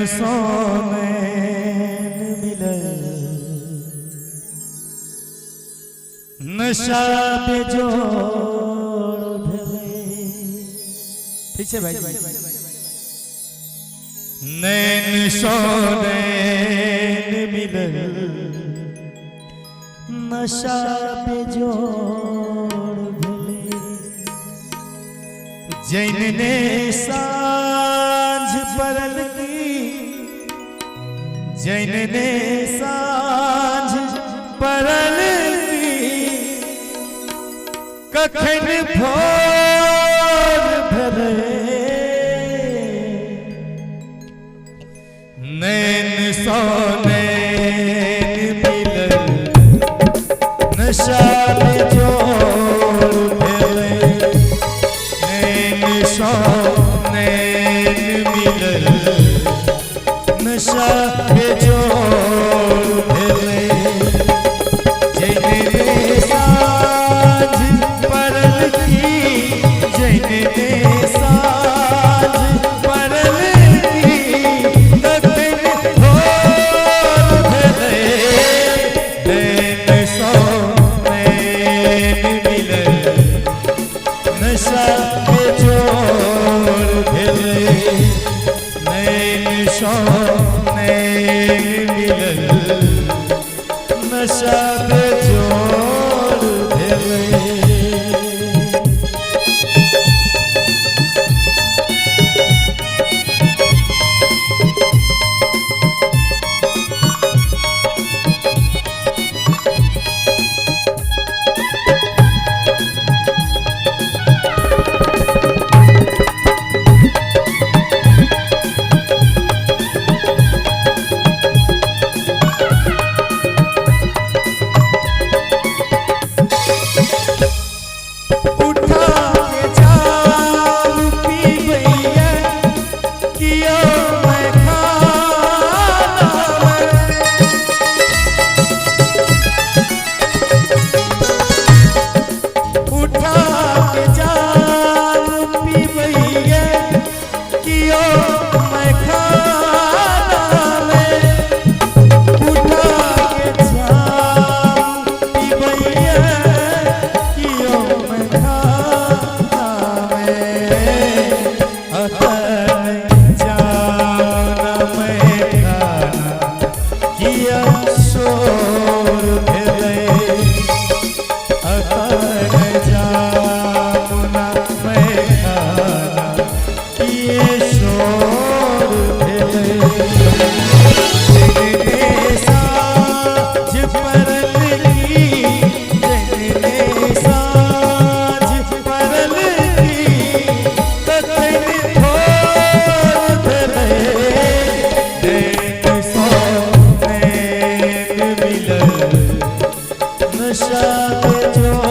सोने मिले नशा पे जोड़ भेले। ठीक है भाई, नैन सोने मिले नशा पे जोड़ भेले। जैन ने सांझ परल की, जैन ने सांझ परल की, कखन भोर भले। नैन सोने मिलन नशा पे जोड़ भेले। नैन सोने मिलन नशा पे जोड़ भेले। जैन ने सांझ परल की, जैन ने सांझ परल की, कखन भोर भेले। नैन सोने मिलन नशा पे जोड़ भेले। नैन सोने मिलन नशा पे जोड़ भेले। नशा पे जोड़